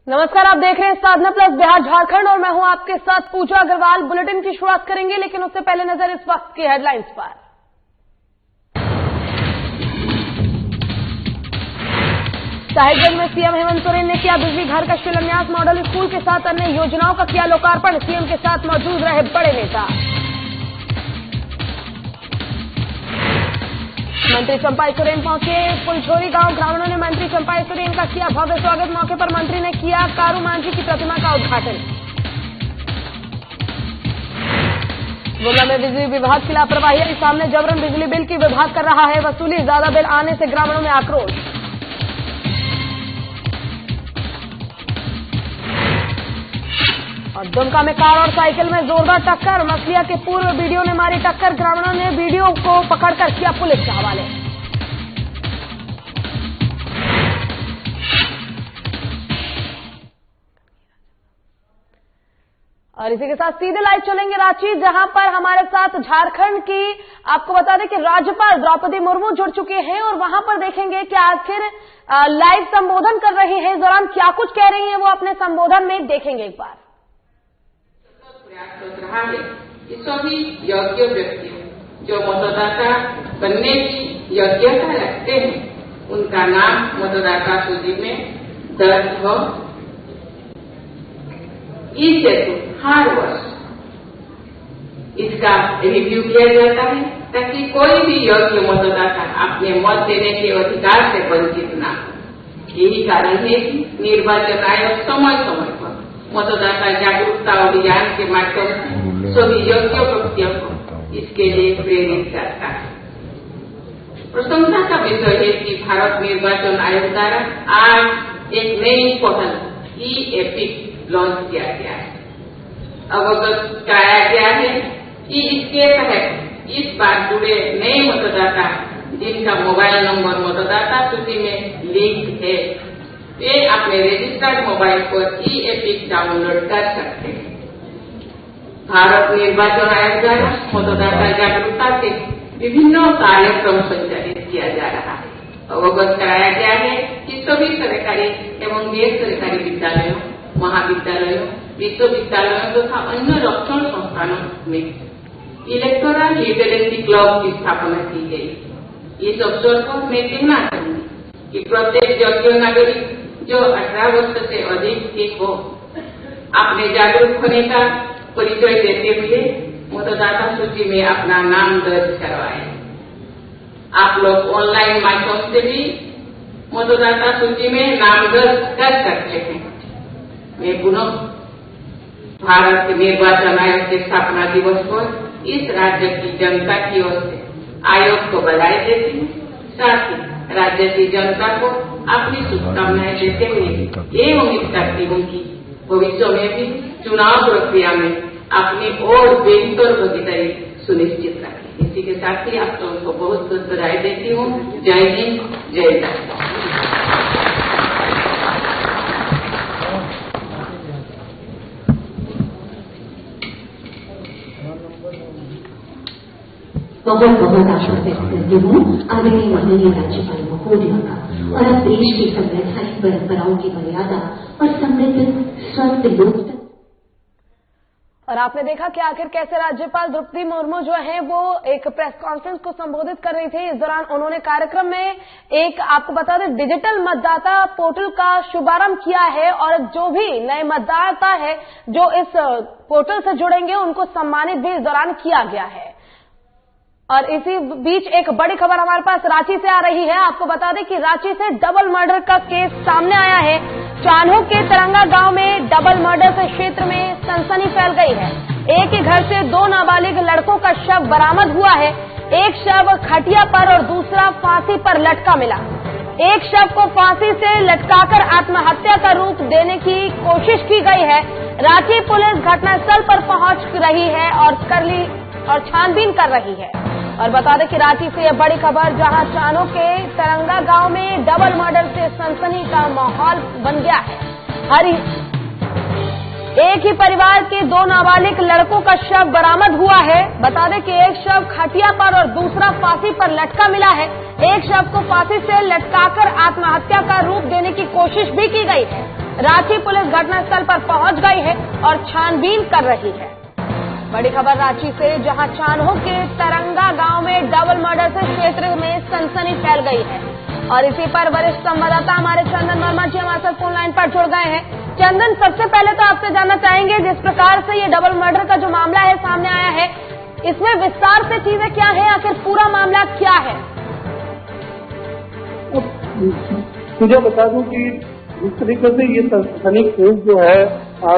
नमस्कार, आप देख रहे हैं साधना प्लस बिहार झारखंड और मैं हूं आपके साथ पूजा अग्रवाल। बुलेटिन की शुरुआत करेंगे, लेकिन उससे पहले नजर इस वक्त की हेडलाइंस पर। साहिबगंज में सीएम हेमंत सोरेन ने किया बिजली घर का शिलान्यास। मॉडल स्कूल के साथ अन्य योजनाओं का किया लोकार्पण। सीएम के साथ मौजूद रहे बड़े नेता। मंत्री चंपाई सोरेन पहुंचे फुलझोरी गांव। ग्रामीणों ने मंत्री चंपाई सोरेन का किया भव्य स्वागत। मौके पर मंत्री ने किया कारू मांझी की प्रतिमा का उद्घाटन। गुमला में बिजली विभाग की लापरवाही। सामने जबरन बिजली बिल की विभाग कर रहा है वसूली। ज्यादा बिल आने से ग्रामीणों में आक्रोश। और दुमका में कार और साइकिल में जोरदार टक्कर। मसलिया के पूर्व वीडियो ने मारी टक्कर। ग्रामीणों ने वीडियो को पकड़कर किया पुलिस के हवाले। और इसी के साथ सीधे लाइव चलेंगे रांची, जहां पर हमारे साथ झारखंड की आपको बता दें कि राज्यपाल द्रौपदी मुर्मू जुड़ चुके हैं और वहां पर देखेंगे कि आखिर लाइव संबोधन कर रही हैं। इस दौरान क्या कुछ कह रही हैं वो अपने संबोधन में देखेंगे एक बार। प्रयास रहा है कि सभी योग्य व्यक्ति जो मतदाता बनने की योग्यता रखते हैं उनका नाम मतदाता सूची में दर्ज हो। इस हेतु हर वर्ष इसका रिव्यू किया जाता है ताकि कोई भी योग्य मतदाता अपने मत देने के अधिकार से वंचित न हो। यही कारण है कि निर्वाचन आयोग समय समय पर मतदाता जागरूकता अभियान के माध्यम से सभी योग्य व्यक्तियों को इसके लिए प्रेरित करता है। प्रशंसा का विषय है कि भारत निर्वाचन आयोग द्वारा आज एक नई पहल ई-एपिक लॉन्च किया गया है। अवगत कराया गया है कि इसके तहत इस बार जुड़े नए मतदाता जिनका मोबाइल नंबर मतदाता सूची में लिंक है वे अपने रजिस्टर्ड मोबाइल पर ई-एपिक डाउनलोड कर सकते हैं। भारत निर्वाचन आयोग द्वारा मतदाता जागरूकता के विभिन्न कार्यक्रम संचालित किया जा रहा है। अवगत कराया गया है कि सभी सरकारी एवं गैर सरकारी विद्यालयों, महाविद्यालयों, विश्वविद्यालयों तथा अन्य रक्षण संस्थानों में इलेक्टोरल लिटरेसी क्लब की स्थापना की गई। इस अवसर पर मैं कहना चाहूंगी कि प्रत्येक योग्य नागरिक जो 18 वर्ष से अधिक के हो अपने जागरूक होने का परिचय देते हुए मतदाता सूची में अपना नाम दर्ज करवाएं। आप लोग ऑनलाइन माध्यम से भी मतदाता सूची में नाम दर्ज कर सकते हैं। मैं पुनः भारत निर्वाचन आयोग के स्थापना दिवस पर इस राज्य की जनता की ओर से आयोग को बधाई देती हूँ। साथ ही राज्य की जनता को अपनी शुभकामनाएं देते हुए ये उम्मीद करती हूँ कि भविष्य में भी चुनाव प्रक्रिया में अपनी और बेहतर भागीदारी सुनिश्चित रखें। इसी के साथ ही आप लोगों को बहुत बहुत बधाई देती हूँ। जय हिंद, जय भारत। बहुत बहुत आशा व्यक्त करती हूँ आदरणीय माननीय राज्यपाल महोदय का और अब देश की संवैधानिक परंपराओं की मर्यादा और समृद्ध स्वस्थ लोकतंत्र। और आपने देखा कि आखिर कैसे राज्यपाल द्रौपदी मुर्मू जो है वो एक प्रेस कॉन्फ्रेंस को संबोधित कर रही थी। इस दौरान उन्होंने कार्यक्रम में एक आपको बता दें डिजिटल मतदाता पोर्टल का शुभारंभ किया है और जो भी नए मतदाता है जो इस पोर्टल से जुड़ेंगे उनको सम्मानित भी इस दौरान किया गया है। और इसी बीच एक बड़ी खबर हमारे पास रांची से आ रही है। आपको बता दें कि रांची से डबल मर्डर का केस सामने आया है। चान्हो के तरंगा गांव में डबल मर्डर से क्षेत्र में सनसनी फैल गई है। एक ही घर से 2 नाबालिग लड़कों का शव बरामद हुआ है। एक शव खटिया पर और दूसरा फांसी पर लटका मिला। एक शव को फांसी से लटकाकर आत्महत्या का रूप देने की कोशिश की गई है। रांची पुलिस घटनास्थल पर पहुंच रही है और छानबीन कर रही है। और बता दें कि रांची से यह बड़ी खबर, जहां चान्हो के तरंगा गांव में डबल मर्डर से सनसनी का माहौल बन गया है। एक ही परिवार के 2 नाबालिग लड़कों का शव बरामद हुआ है। बता दें कि एक शव खटिया पर और दूसरा फांसी पर लटका मिला है। एक शव को फांसी से लटकाकर आत्महत्या का रूप देने की कोशिश भी की गई है। रांची पुलिस घटनास्थल पर पहुंच गई है और छानबीन कर रही है। बड़ी खबर रांची से, जहां चान्हो के तरंगा गांव में डबल मर्डर से क्षेत्र में सनसनी फैल गई है और इसी पर वरिष्ठ संवाददाता हमारे चंदन वर्मा जी हमारे साथ फोन लाइन पर जुड़ गए हैं। चंदन, सबसे पहले तो आपसे जानना चाहेंगे, जिस प्रकार से ये डबल मर्डर का जो मामला है सामने आया है, इसमें विस्तार से चीजें क्या है, आखिर पूरा मामला क्या है? मुझे बता दूं कि जिस तरीके से ये सनसनी केस जो है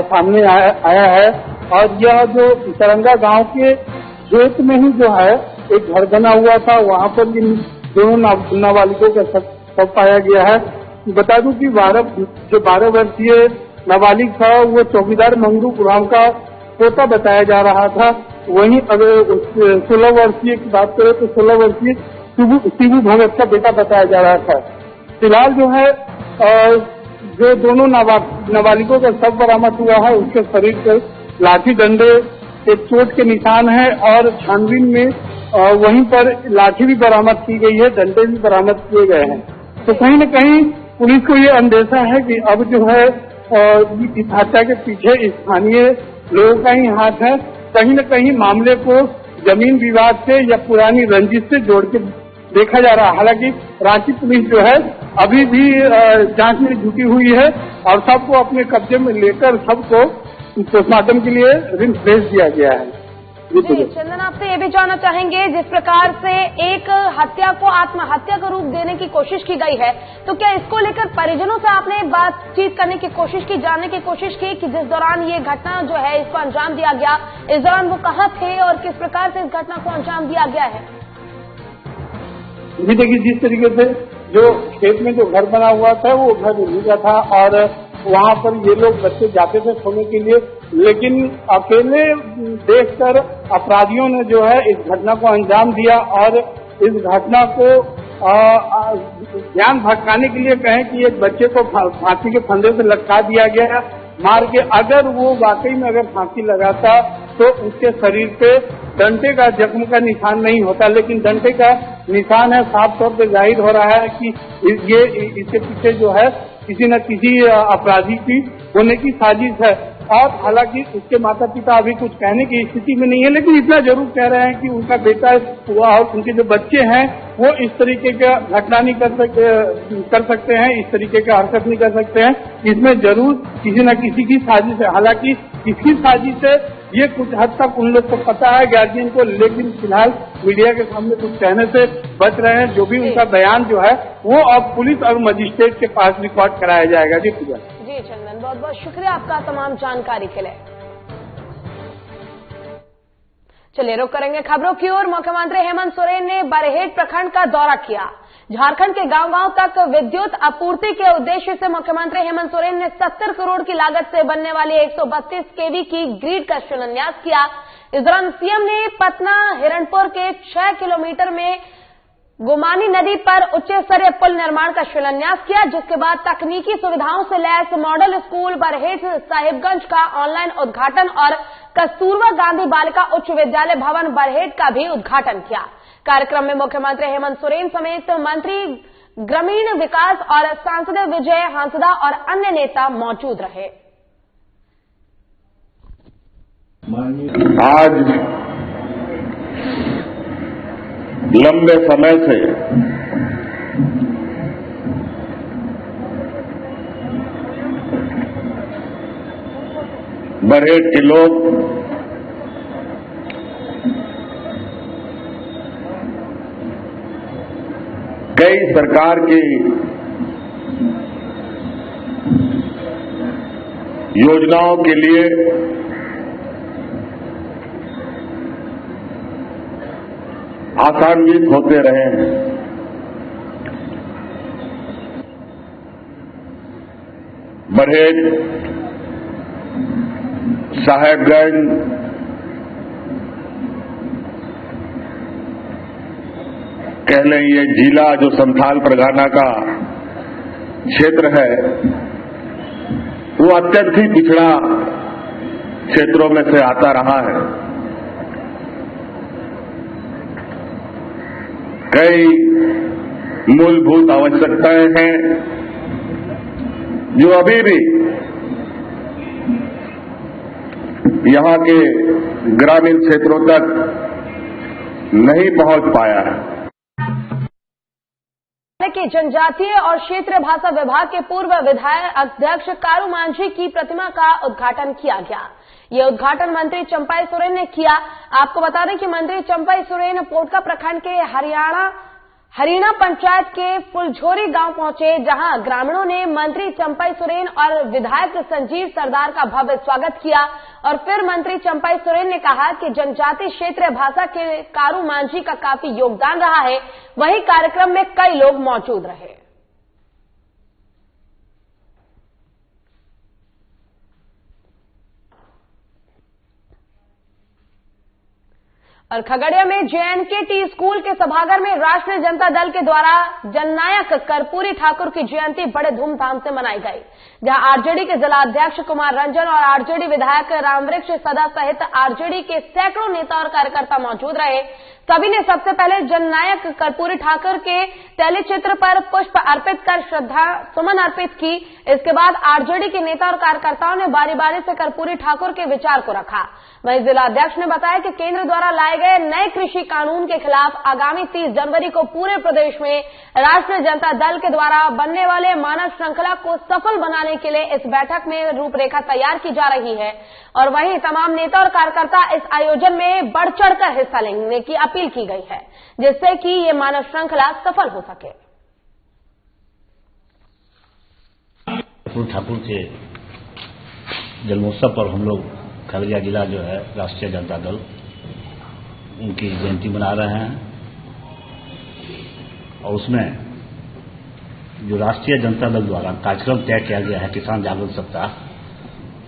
सामने आया है और यह जो तरंगा गांव के खेत में ही जो है एक घर बना हुआ था, वहां पर इन दोनों नाबालिगों का शव पाया गया है। बता दूं कि 12 वर्षीय नाबालिग था, वो चौकीदार मंगरू गुराम का पोता बताया जा रहा था। वहीं अगर 16 वर्षीय की बात करें तो 16 वर्षीय शिबू भगत का बेटा बताया जा रहा था। फिलहाल जो है जो दोनों नाबालिगों का शव बरामद हुआ है, उसके शरीर पर लाठी डंडे के चोट के निशान है और छानबीन में वहीं पर लाठी भी बरामद की गई है, डंडे भी बरामद किए गए हैं। तो कहीं न कहीं पुलिस को ये अंदेशा है कि अब जो है इस हत्या के पीछे स्थानीय लोगों का ही हाथ है। कहीं न कहीं मामले को जमीन विवाद से या पुरानी रंजिश से जोड़ के देखा जा रहा है। हालांकि रांची पुलिस जो है अभी भी जांच में जुटी हुई है और सबको अपने कब्जे में लेकर सबको पोस्टमार्टम के लिए रिम्स भेज दिया गया है। जी चंदन, आपसे ये भी जानना चाहेंगे, जिस प्रकार से एक हत्या को आत्महत्या का रूप देने की कोशिश की गई है, तो क्या इसको लेकर परिजनों से आपने बातचीत करने की कोशिश की, जानने की कोशिश की कि जिस दौरान ये घटना जो है इसको अंजाम दिया गया, इस दौरान वो कहाँ थे और किस प्रकार से इस घटना को अंजाम दिया गया है? जी देखिए, जिस तरीके से जो खेत में जो घर बना हुआ था वो घर उन्हीं का था और वहाँ पर ये लोग बच्चे जाते थे सोने के लिए, लेकिन अकेले देखकर अपराधियों ने जो है इस घटना को अंजाम दिया और इस घटना को ध्यान भटकाने के लिए कहें कि एक बच्चे को फांसी के फंदे से लटका दिया गया मार के। अगर वो वाकई में अगर फांसी लगाता तो उसके शरीर पे डंडे का जख्म का निशान नहीं होता, लेकिन डंडे का निशान है। साफ तौर पे जाहिर हो रहा है कि ये इसके पीछे जो है किसी न किसी अपराधी की होने की साजिश है। और हालांकि उसके माता पिता अभी कुछ कहने की स्थिति में नहीं है, लेकिन इतना जरूर कह रहे हैं कि उनका बेटा हुआ और उनके जो बच्चे हैं वो इस तरीके का घटना नहीं कर सकते हैं, इस तरीके का हरकत नहीं कर सकते हैं। इसमें जरूर किसी न किसी की साजिश है। हालांकि किसकी साजिश है ये कुछ हद तक उन लोग को पता है, गार्जियन को, लेकिन फिलहाल मीडिया के सामने कुछ कहने से बच रहे हैं। जो भी उनका बयान जो है वो अब पुलिस और मजिस्ट्रेट के पास रिकॉर्ड कराया जाएगा। जी पूजा। जी चंदन, बहुत बहुत शुक्रिया आपका तमाम जानकारी के लिए। चलिए रुक करेंगे खबरों की ओर। मुख्यमंत्री हेमंत सोरेन ने बरहेट प्रखंड का दौरा किया। झारखंड के गांव-गांव तक विद्युत आपूर्ति के उद्देश्य से मुख्यमंत्री हेमंत सोरेन ने 70 करोड़ की लागत से बनने वाली 132 केवी की ग्रिड का शिलान्यास किया। इस दौरान सीएम ने पतना हिरणपुर के 6 किलोमीटर में गोमानी नदी पर उच्च स्तरीय पुल निर्माण का शिलान्यास किया, जिसके बाद तकनीकी सुविधाओं से lace model school Barhet Sahibganj का ऑनलाइन उद्घाटन और कस्तूरबा गांधी बालिका उच्च विद्यालय भवन बरहेट का भी उद्घाटन किया। कार्यक्रम में मुख्यमंत्री हेमंत सोरेन समेत मंत्री ग्रामीण विकास और सांसद विजय हांसदा और अन्य नेता मौजूद रहे। आज लंबे समय से बरहेट के लोग कई सरकार की योजनाओं के लिए आशान्वित होते रहे हैं। बरहेट, साहेबगंज, कह लें ये जिला जो संथाल परगना का क्षेत्र है वो अत्यंत ही पिछड़ा क्षेत्रों में से आता रहा है। कई मूलभूत आवश्यकताएं हैं जो अभी भी यहाँ के ग्रामीण क्षेत्रों तक नहीं पहुंच पाया है। कि जनजातीय और क्षेत्रीय भाषा विभाग के पूर्व विधायक अध्यक्ष कारू मांझी की प्रतिमा का उद्घाटन किया गया। यह उद्घाटन मंत्री चंपाई सोरेन ने किया। आपको बता दें कि मंत्री चंपाई सोरेन पोटका प्रखंड के हरियाणा पंचायत के फुलझोरी गांव पहुंचे, जहां ग्रामीणों ने मंत्री चंपाई सोरेन और विधायक संजीव सरदार का भव्य स्वागत किया। और फिर मंत्री चंपाई सोरेन ने कहा कि जनजातीय क्षेत्रीय भाषा के कारू मांझी का काफी योगदान रहा है। वहीं कार्यक्रम में कई लोग मौजूद रहे। और खगड़िया में JNKT स्कूल के सभागार में राष्ट्रीय जनता दल के द्वारा जननायक कर्पूरी ठाकुर की जयंती बड़े धूमधाम से मनाई गई, जहां आरजेडी के जिलाध्यक्ष कुमार रंजन और आरजेडी विधायक रामवृक्ष सदा सहित आरजेडी के सैकड़ों नेता और कार्यकर्ता मौजूद रहे। सभी ने सबसे पहले जननायक कर्पूरी ठाकुर के तैलचित्र पर पुष्प अर्पित कर श्रद्धा सुमन अर्पित की। इसके बाद आरजेडी के नेता और कार्यकर्ताओं ने बारी बारी से कर्पूरी ठाकुर के विचार को रखा। वहीं जिलाध्यक्ष ने बताया कि केंद्र द्वारा लाए गए नए कृषि कानून के खिलाफ आगामी 30 जनवरी को पूरे प्रदेश में राष्ट्रीय जनता दल के द्वारा बनने वाले मानव श्रृंखला को सफल बनाने के लिए इस बैठक में रूपरेखा तैयार की जा रही है। और वहीं तमाम नेता और कार्यकर्ता इस आयोजन में बढ़ चढ़कर हिस्सा लेने की अपील की गई है, जिससे कि ये मानव श्रृंखला सफल हो सके। ठाकुर के जन्मोत्सव पर हम लोग खगड़िया जिला जो है राष्ट्रीय जनता दल उनकी जयंती मना रहे हैं। और उसमें जो राष्ट्रीय जनता दल द्वारा कार्यक्रम तय किया गया है किसान जागरण सप्ताह,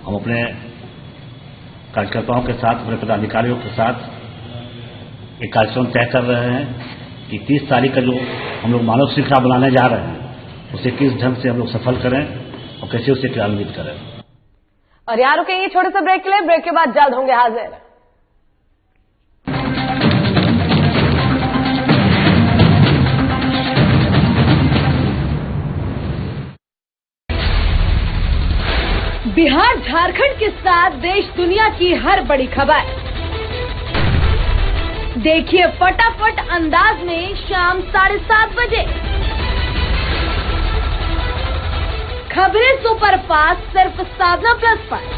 हम अपने कार्यकर्ताओं के साथ, अपने पदाधिकारियों के साथ एक कार्यक्रम तय कर रहे हैं कि 30 तारीख का जो हम लोग मानव श्रृंखला बनाने जा रहे हैं उसे किस ढंग से हम लोग सफल करें और कैसे उसे क्रियान्वित करें। और यहां रुकेंगे छोटे से ब्रेक के लिए। ब्रेक के बाद जल्द होंगे हाजिर। बिहार झारखंड के साथ देश दुनिया की हर बड़ी खबर देखिए फटाफट अंदाज में शाम 7:30 बजे। खबरें सुपरफास्ट सिर्फ साधना प्लस पर।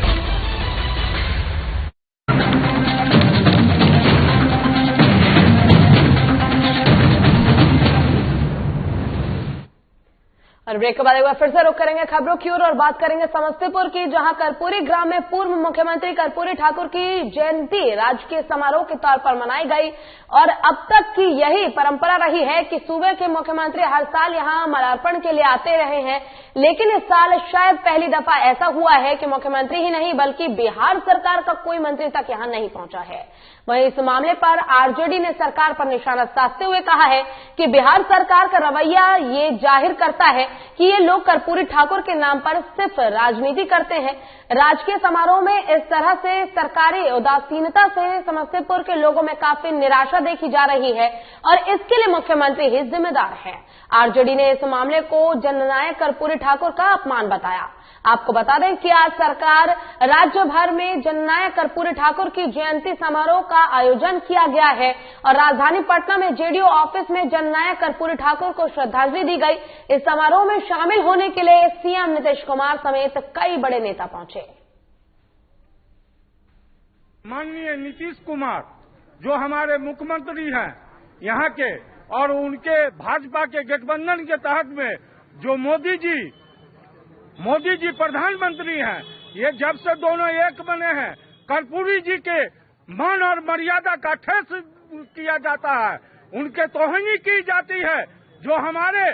और ब्रेक के बाद एक बार फिर से रुक करेंगे खबरों की ओर और बात करेंगे समस्तीपुर की, जहां कर्पूरी ग्राम में पूर्व मुख्यमंत्री कर्पूरी ठाकुर की जयंती राजकीय समारोह के तौर पर मनाई गई। और अब तक की यही परंपरा रही है कि सूबे के मुख्यमंत्री हर साल यहां माल्यार्पण के लिए आते रहे हैं, लेकिन इस साल शायद पहली दफा ऐसा हुआ है कि मुख्यमंत्री ही नहीं बल्कि बिहार सरकार का कोई मंत्री तक यहां नहीं पहुंचा है। वहीं इस मामले पर आरजेडी ने सरकार पर निशाना साधते हुए कहा है कि बिहार सरकार का रवैया ये जाहिर करता है कि ये लोग कर्पूरी ठाकुर के नाम पर सिर्फ राजनीति करते हैं। राजकीय समारोह में इस तरह से सरकारी उदासीनता से समस्तीपुर के लोगों में काफी निराशा देखी जा रही है और इसके लिए मुख्यमंत्री ही जिम्मेदार है। आरजेडी ने इस मामले को जननायक कर्पूरी ठाकुर का अपमान बताया। आपको बता दें कि आज सरकार राज्य भर में जननायक कर्पूरी ठाकुर की जयंती समारोह का आयोजन किया गया है और राजधानी पटना में जेडीयू ऑफिस में जननायक कर्पूरी ठाकुर को श्रद्धांजलि दी गई। इस समारोह में शामिल होने के लिए सीएम नीतीश कुमार समेत कई बड़े नेता पहुंचे। माननीय नीतीश कुमार जो हमारे मुख्यमंत्री हैं यहाँ के, और उनके भाजपा के गठबंधन के तहत में जो मोदी जी प्रधानमंत्री हैं, ये जब से दोनों एक बने हैं कर्पूरी जी के मान और मर्यादा का ठेस किया जाता है, उनके तोहिनी की जाती है। जो हमारे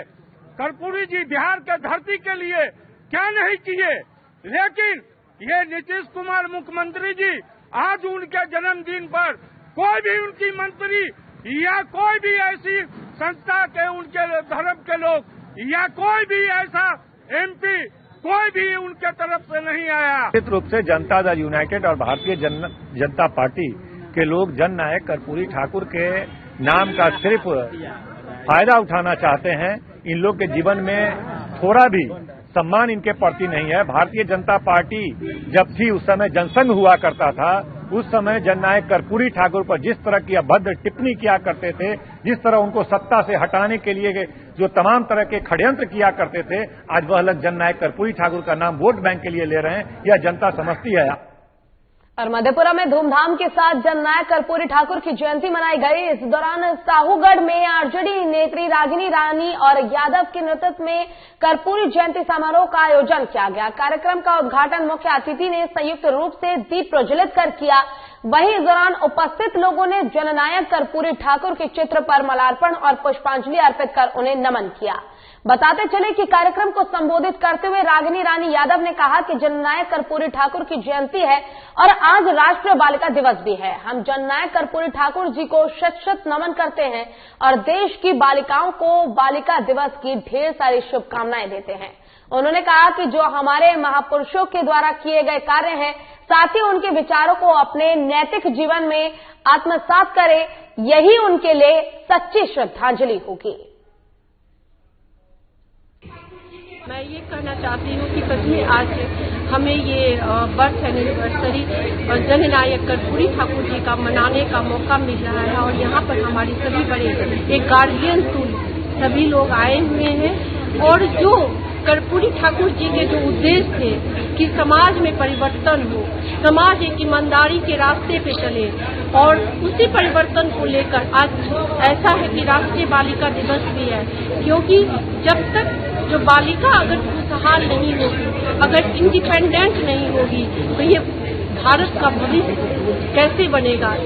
कर्पूरी जी बिहार के धरती के लिए क्या नहीं किए, लेकिन ये नीतीश कुमार मुख्यमंत्री जी आज उनके जन्मदिन पर कोई भी उनकी मंत्री या कोई भी ऐसी संस्था के उनके धर्म के लोग या कोई भी ऐसा एमपी कोई भी उनके तरफ से नहीं आया। निश्चित रूप से जनता दल यूनाइटेड और भारतीय जनता पार्टी के लोग जननायक कर्पूरी ठाकुर के नाम का सिर्फ फायदा उठाना चाहते हैं। इन लोग के जीवन में थोड़ा भी सम्मान इनके प्रति नहीं है। भारतीय जनता पार्टी जब थी उस समय जनसंघ हुआ करता था, उस समय जननायक कर्पूरी ठाकुर पर जिस तरह की अभद्र टिप्पणी किया करते थे, जिस तरह उनको सत्ता से हटाने के लिए जो तमाम तरह के षड्यंत्र किया करते थे, आज वह लोग जननायक कर्पूरी ठाकुर का नाम वोट बैंक के लिए ले रहे हैं। यह जनता समझती है। और मधेपुरा में धूमधाम के साथ जननायक कर्पूरी ठाकुर की जयंती मनाई गई। इस दौरान साहूगढ़ में आरजेडी नेत्री रागिनी रानी और यादव के नेतृत्व में कर्पूरी जयंती समारोह का आयोजन किया गया। कार्यक्रम का उद्घाटन मुख्य अतिथि ने संयुक्त रूप से दीप प्रज्वलित कर किया। वहीं इस दौरान उपस्थित लोगों ने जननायक कर्पूरी ठाकुर के चित्र पर माल्यार्पण और पुष्पांजलि अर्पित कर उन्हें नमन किया। बताते चले कि कार्यक्रम को संबोधित करते हुए रागिनी रानी यादव ने कहा कि जननायक कर्पूरी ठाकुर की जयंती है और आज राष्ट्रीय बालिका दिवस भी है। हम जननायक कर्पूरी ठाकुर जी को शत शत नमन करते हैं और देश की बालिकाओं को बालिका दिवस की ढेर सारी शुभकामनाएं देते हैं। उन्होंने कहा कि जो हमारे महापुरुषों के द्वारा किए गए कार्य हैं, साथ ही उनके विचारों को अपने नैतिक जीवन में आत्मसात करें, यही उनके लिए सच्ची श्रद्धांजलि होगी। मैं ये कहना चाहती हूँ कि कभी आज हमें ये बर्थ एनिवर्सरी जननायक कर्पूरी ठाकुर जी का मनाने का मौका मिल रहा है और यहाँ पर हमारी सभी बड़े एक गार्जियन सभी लोग आए हुए हैं और जो कर्पूरी ठाकुर जी के जो उद्देश्य थे कि समाज में परिवर्तन हो, समाज एक ईमानदारी के रास्ते पे चले और उसी परिवर्तन को लेकर आज ऐसा है कि राष्ट्रीय बालिका दिवस भी है। क्योंकि जब तक जो बालिका अगर खुशहाल नहीं होगी, अगर इंडिपेंडेंट नहीं होगी, तो ये भारत का भविष्य कैसे बनेगा।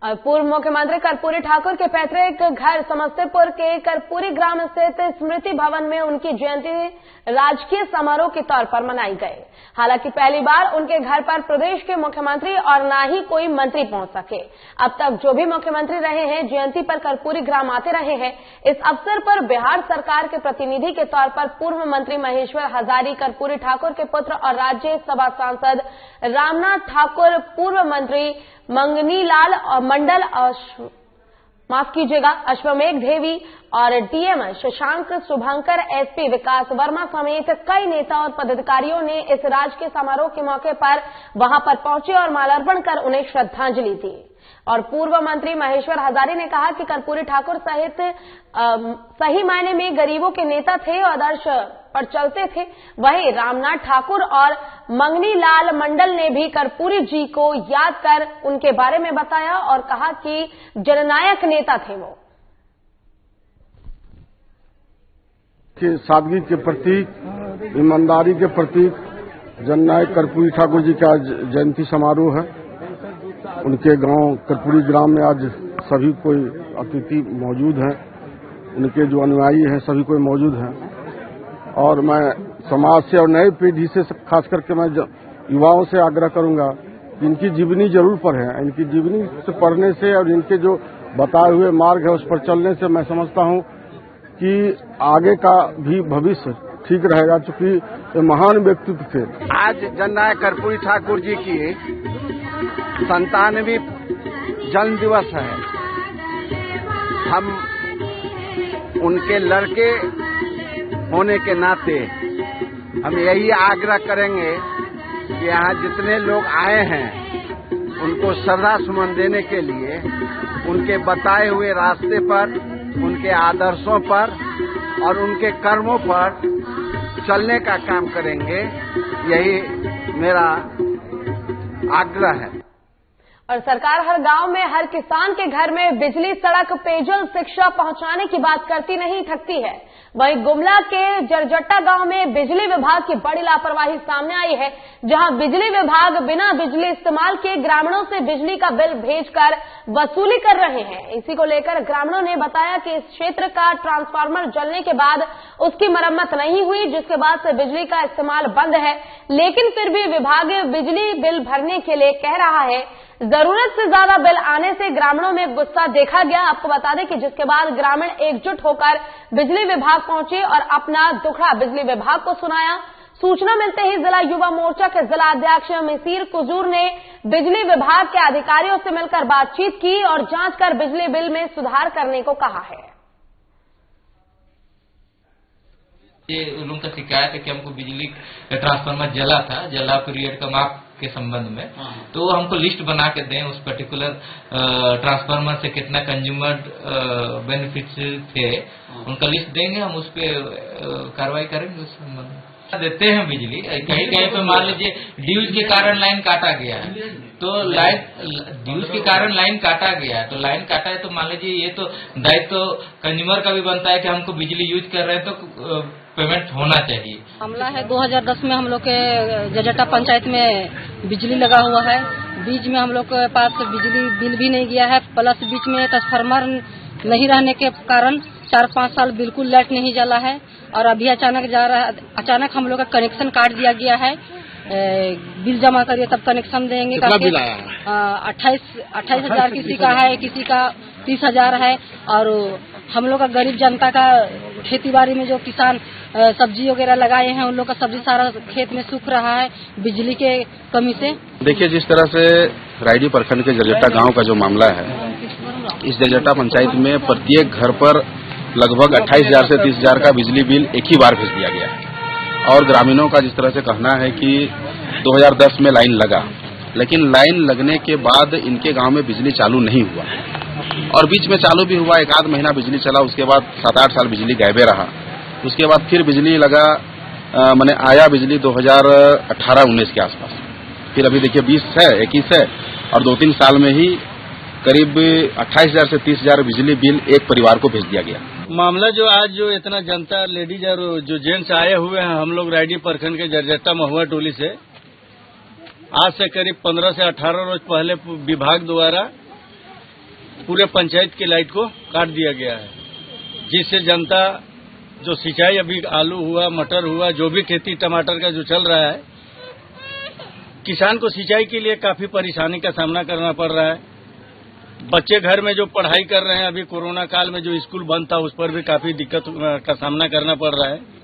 पूर्व मुख्यमंत्री कर्पूरी ठाकुर के पैतृक घर समस्तीपुर के कर्पूरी ग्राम स्थित स्मृति भवन में उनकी जयंती राजकीय समारोह के तौर पर मनाई गई। हालांकि पहली बार उनके घर पर प्रदेश के मुख्यमंत्री और न ही कोई मंत्री पहुंच सके। अब तक जो भी मुख्यमंत्री रहे हैं, जयंती पर कर्पूरी ग्राम आते रहे हैं। इस अवसर पर बिहार सरकार के प्रतिनिधि के तौर पर पूर्व मंत्री महेश्वर हजारी, कर्पूरी ठाकुर के पुत्र और राज्यसभा सांसद रामनाथ ठाकुर, पूर्व मंत्री मंगनीलाल मंडल, अश्वमेघ देवी और डीएम शशांक शुभंकर, एसपी विकास वर्मा समेत कई नेता और पदाधिकारियों ने इस राजकीय समारोह के मौके पर वहां पर पहुंचे और माल्यार्पण कर उन्हें श्रद्धांजलि दी। और पूर्व मंत्री महेश्वर हजारी ने कहा कि कर्पूरी ठाकुर सहित सही मायने में गरीबों के नेता थे और आदर्श पर चलते थे। वहीं रामनाथ ठाकुर और मंगनीलाल मंडल ने भी कर्पूरी जी को याद कर उनके बारे में बताया और कहा कि जननायक नेता थे वो। कि सादगी के प्रतीक, ईमानदारी के प्रतीक जननायक कर्पूरी ठाकुर जी का जयंती समारोह है। उनके गांव कर्पूरी ग्राम में आज सभी कोई अतिथि मौजूद हैं, उनके जो अनुयायी हैं सभी कोई मौजूद हैं और मैं समाज से और नई पीढ़ी से खास करके मैं युवाओं से आग्रह करूंगा कि इनकी जीवनी जरूर पढ़ें। इनकी जीवनी से पढ़ने से और इनके जो बताए हुए मार्ग है उस पर चलने से मैं समझता हूं कि आगे का भी भविष्य ठीक रहेगा, चूंकि ये महान व्यक्तित्व थे। आज जननायक कर्पूरी ठाकुर जी की 97वीं जन्म दिवस है। हम उनके लड़के होने के नाते हम यही आग्रह करेंगे कि यहाँ जितने लोग आए हैं उनको श्रद्धा सुमन देने के लिए उनके बताए हुए रास्ते पर, उनके आदर्शों पर और उनके कर्मों पर चलने का काम करेंगे, यही मेरा आग्रह है। और सरकार हर गांव में, हर किसान के घर में बिजली, सड़क, पेयजल, शिक्षा पहुंचाने की बात करती नहीं थकती है। वहीं गुमला के जरजट्टा गांव में बिजली विभाग की बड़ी लापरवाही सामने आई है, जहां बिजली विभाग बिना बिजली इस्तेमाल किए ग्रामीणों से बिजली का बिल भेजकर वसूली कर रहे हैं। इसी को लेकर ग्रामीणों ने बताया कि इस क्षेत्र का ट्रांसफार्मर जलने के बाद उसकी मरम्मत नहीं हुई, जिसके बाद से बिजली का इस्तेमाल बंद है। लेकिन फिर भी विभाग बिजली बिल भरने के लिए कह रहा है। जरूरत से ज्यादा बिल आने से ग्रामीणों में गुस्सा देखा गया। आपको बता दें कि जिसके बाद ग्रामीण एकजुट होकर बिजली विभाग पहुंचे और अपना दुखड़ा बिजली विभाग को सुनाया। सूचना मिलते ही जिला युवा मोर्चा के जिला अध्यक्ष मिसीर कुजूर ने बिजली विभाग के अधिकारियों से मिलकर बातचीत की और जांच कर बिजली बिल में सुधार करने को कहा है। ये उन लोगों का शिकायत है कि हमको बिजली ट्रांसफार्मर जला पीरियड का माप के संबंध में, तो हमको लिस्ट बना के दें उस पर्टिकुलर ट्रांसफार्मर से कितना कंज्यूमर बेनिफिट्स थे, उनका लिस्ट देंगे, हम उस पर कार्रवाई करेंगे उस संबंध में। देते हैं बिजली, कहीं कहीं पे मान लीजिए ड्यूज के कारण लाइन काटा गया है, तो ड्यूज के कारण लाइन काटा गया है, तो लाइन काटा है तो मान लीजिए ये तो दायित्व तो कंज्यूमर का भी बनता है कि हमको बिजली यूज कर रहे हैं तो पेमेंट होना चाहिए। मामला है 2010 में हम लोग के जजटा पंचायत में बिजली लगा हुआ है, बीच में हम लोग के पास बिजली बिल भी नहीं गया है, प्लस बीच में ट्रांसफार्मर नहीं रहने के कारण 4-5 साल बिल्कुल लाइट नहीं जला है, और अभी अचानक हम लोग का कनेक्शन काट दिया गया है। बिल जमा करिए तब कनेक्शन देंगे। कितना बिल आया है? 28,000 किसी का है, किसी का 30,000 है। और हम लोग का गरीब जनता का खेती बाड़ी में जो किसान सब्जी वगैरह लगाए हैं, उन लोग का सब्जी सारा खेत में सूख रहा है बिजली के कमी से। देखिए, जिस तरह से रायडीह प्रखंड के जरजट्टा गांव का जो मामला है, इस जरजट्टा पंचायत में प्रत्येक घर पर लगभग 28,000 से 30,000 का बिजली बिल एक ही बार भेज दिया गया है। और ग्रामीणों का जिस तरह से कहना है कि 2010 में लाइन लगा, लेकिन लाइन लगने के बाद इनके गांव में बिजली चालू नहीं हुआ, और बीच में चालू भी हुआ, 1 आध महीना बिजली चला, उसके बाद 7-8 साल बिजली गायबे रहा। उसके बाद फिर बिजली लगा, मैंने आया बिजली 2018-19 के आसपास। फिर अभी देखिए 20 है, 21 है, और 2-3 साल में ही करीब 28,000 से 30,000 बिजली बिल एक परिवार को भेज दिया गया। मामला जो आज जो इतना जनता, लेडीज और जो जेंट्स आए हुए हैं हम लोग रायडीह प्रखंड के जरजट्टा महुआ टोली से, आज से करीब 15 से 18 रोज पहले विभाग द्वारा पूरे पंचायत की लाइट को काट दिया गया है, जिससे जनता जो सिंचाई अभी आलू हुआ, मटर हुआ, जो भी खेती टमाटर का जो चल रहा है, किसान को सिंचाई के लिए काफी परेशानी का सामना करना पड़ रहा है। बच्चे घर में जो पढ़ाई कर रहे हैं, अभी कोरोना काल में जो स्कूल बंद था, उस पर भी काफी दिक्कत का सामना करना पड़ रहा है।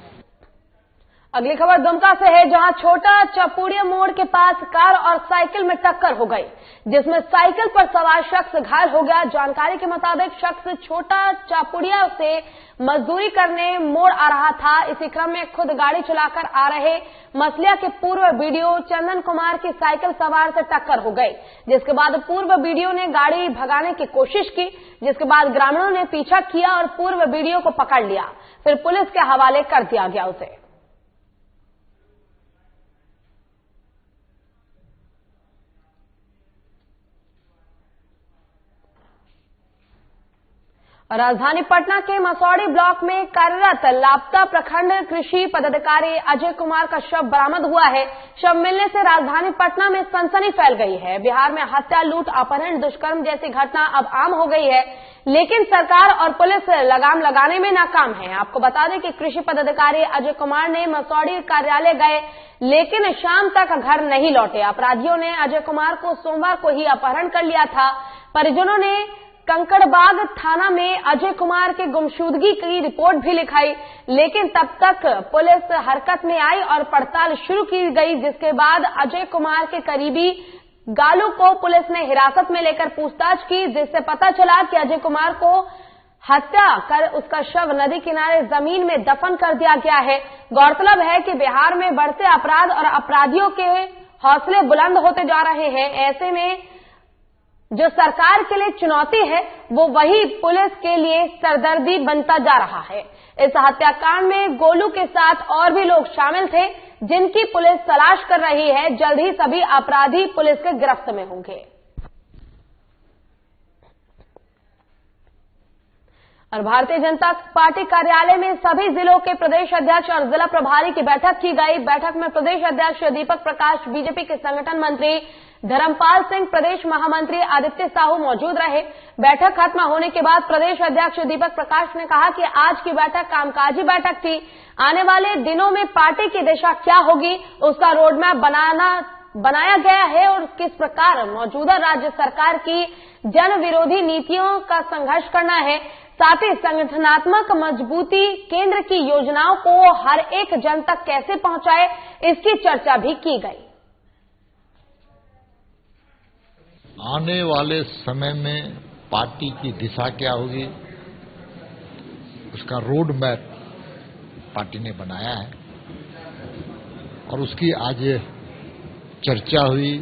अगली खबर दुमका से है, जहां छोटा चपुड़िया मोड़ के पास कार और साइकिल में टक्कर हो गई, जिसमें साइकिल पर सवार शख्स घायल हो गया। जानकारी के मुताबिक शख्स छोटा चपुड़िया से मजदूरी करने मोड़ आ रहा था। इसी क्रम में खुद गाड़ी चलाकर आ रहे मसलिया के पूर्व बीडीओ चंदन कुमार की साइकिल सवार से टक्कर हो गई, जिसके बाद पूर्व बीडीओ ने गाड़ी भगाने की कोशिश की, जिसके बाद ग्रामीणों ने पीछा किया और पूर्व बीडीओ को पकड़ लिया, फिर पुलिस के हवाले कर दिया गया उसे। राजधानी पटना के मसौड़ी ब्लॉक में कार्यरत लापता प्रखंड कृषि पदाधिकारी अजय कुमार का शव बरामद हुआ है। शव मिलने से राजधानी पटना में सनसनी फैल गई है। बिहार में हत्या, लूट, अपहरण, दुष्कर्म जैसी घटना अब आम हो गई है, लेकिन सरकार और पुलिस लगाम लगाने में नाकाम है। आपको बता दें कि कृषि पदाधिकारी अजय कुमार ने मसौड़ी कार्यालय गए, लेकिन शाम तक घर नहीं लौटे। अपराधियों ने अजय कुमार को सोमवार को ही अपहरण कर लिया था। परिजनों ने कंकड़बाग थाना में अजय कुमार के गुमशुदगी की रिपोर्ट भी लिखाई, लेकिन तब तक पुलिस हरकत में आई और पड़ताल शुरू की गई, जिसके बाद अजय कुमार के करीबी गालू को पुलिस ने हिरासत में लेकर पूछताछ की, जिससे पता चला कि अजय कुमार को हत्या कर उसका शव नदी किनारे जमीन में दफन कर दिया गया है। गौरतलब है कि बिहार में बढ़ते अपराध और अपराधियों के हौसले बुलंद होते जा रहे हैं। ऐसे में जो सरकार के लिए चुनौती है, वो वही पुलिस के लिए सरदर्दी बनता जा रहा है। इस हत्याकांड में गोलू के साथ और भी लोग शामिल थे, जिनकी पुलिस तलाश कर रही है। जल्द ही सभी अपराधी पुलिस के गिरफ्त में होंगे। और भारतीय जनता पार्टी कार्यालय में सभी जिलों के प्रदेश अध्यक्ष और जिला प्रभारी की बैठक की गई। बैठक में प्रदेश अध्यक्ष दीपक प्रकाश, बीजेपी के संगठन मंत्री धर्मपाल सिंह, प्रदेश महामंत्री आदित्य साहू मौजूद रहे। बैठक खत्म होने के बाद प्रदेश अध्यक्ष दीपक प्रकाश ने कहा कि आज की बैठक कामकाजी बैठक थी। आने वाले दिनों में पार्टी की दिशा क्या होगी, उसका रोडमैप बनाया गया है और किस प्रकार मौजूदा राज्य सरकार की जन विरोधी नीतियों का संघर्ष करना है। साथ ही संगठनात्मक मजबूती, केंद्र की योजनाओं को हर एक जन तक कैसे पहुंचाए, इसकी चर्चा भी की गई। आने वाले समय में पार्टी की दिशा क्या होगी, उसका रोड मैप पार्टी ने बनाया है और उसकी आज चर्चा हुई,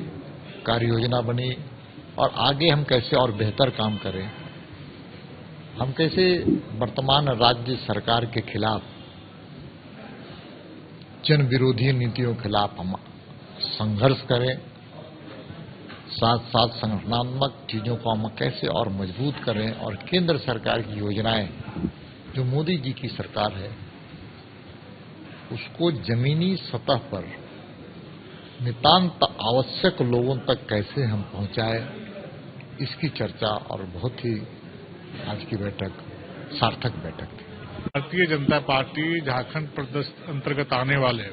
कार्य योजना बनी और आगे हम कैसे और बेहतर काम करें, हम कैसे वर्तमान राज्य सरकार के खिलाफ, जन विरोधी नीतियों के खिलाफ हम संघर्ष करें, साथ साथ संगठनात्मक चीजों को हम कैसे और मजबूत करें और केंद्र सरकार की योजनाएं जो मोदी जी की सरकार है उसको जमीनी सतह पर नितांत आवश्यक लोगों तक कैसे हम पहुंचाएं, इसकी चर्चा और बहुत ही आज की बैठक सार्थक बैठक थी। भारतीय जनता पार्टी झारखंड प्रदेश अंतर्गत आने वाले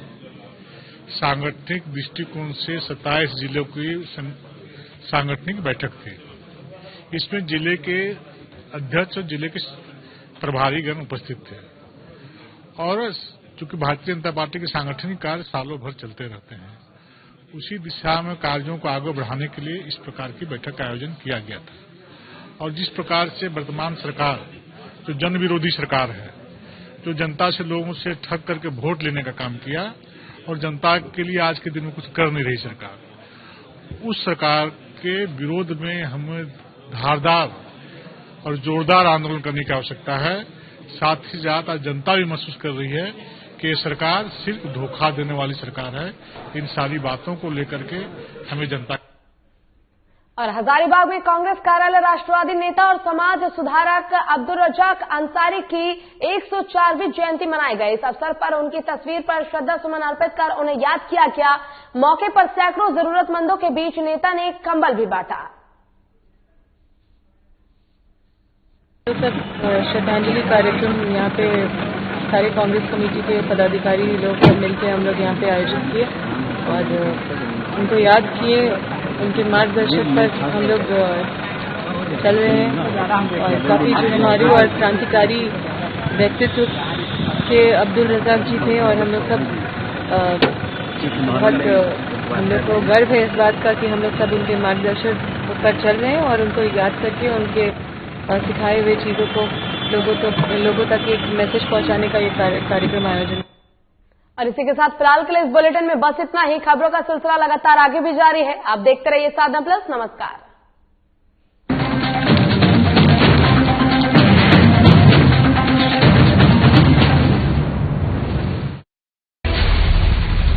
सांगठनिक दृष्टिकोण से 27 जिलों की सांगठनिक बैठक थी। इसमें जिले के अध्यक्ष और जिले के प्रभारीगण उपस्थित थे और चूंकि भारतीय जनता पार्टी के सांगठनिक कार्य सालों भर चलते रहते हैं, उसी दिशा में कार्यों को आगे बढ़ाने के लिए इस प्रकार की बैठक का आयोजन किया गया था। और जिस प्रकार से वर्तमान सरकार जो जन विरोधी सरकार है, जो जनता से लोगों से ठग करके वोट लेने का काम किया और जनता के लिए आज के दिन में कुछ कर नहीं रही सरकार, उस सरकार के विरोध में हमें धारदार और जोरदार आंदोलन करने की आवश्यकता है। साथ ही साथ आज जनता भी महसूस कर रही है कि सरकार सिर्फ धोखा देने वाली सरकार है। इन सारी बातों को लेकर के हमें जनता। और हजारीबाग में कांग्रेस कार्यालय राष्ट्रवादी नेता और समाज सुधारक अब्दुल रजाक अंसारी की 104वीं जयंती मनाई गई। इस अवसर पर उनकी तस्वीर पर श्रद्धा सुमन अर्पित कर उन्हें याद किया गया। मौके पर सैकड़ों जरूरतमंदों के बीच नेता ने कंबल भी बांटा। श्रद्धांजलि कार्यक्रम यहाँ पे सारे कांग्रेस कमेटी के पदाधिकारी लोग सब मिलकर हम लोग यहाँ पे आयोजित किए और उनको याद किए। उनके मार्गदर्शन पर हम लोग चल रहे हैं और काफी जो हमारे और क्रांतिकारी व्यक्तित्व के अब्दुल रजाक जी थे और हम लोग सब बहुत हम लोग को गर्व है इस बात का कि हम लोग सब उनके मार्गदर्शन पर चल रहे हैं और उनको याद करके उनके सिखाए हुए चीजों को लोगों तक एक मैसेज पहुंचाने का ये कार्यक्रम आयोजन। और इसी के साथ फिलहाल के लिए इस बुलेटिन में बस इतना ही। खबरों का सिलसिला लगातार आगे भी जारी है। आप देखते रहिए साधना प्लस। नमस्कार।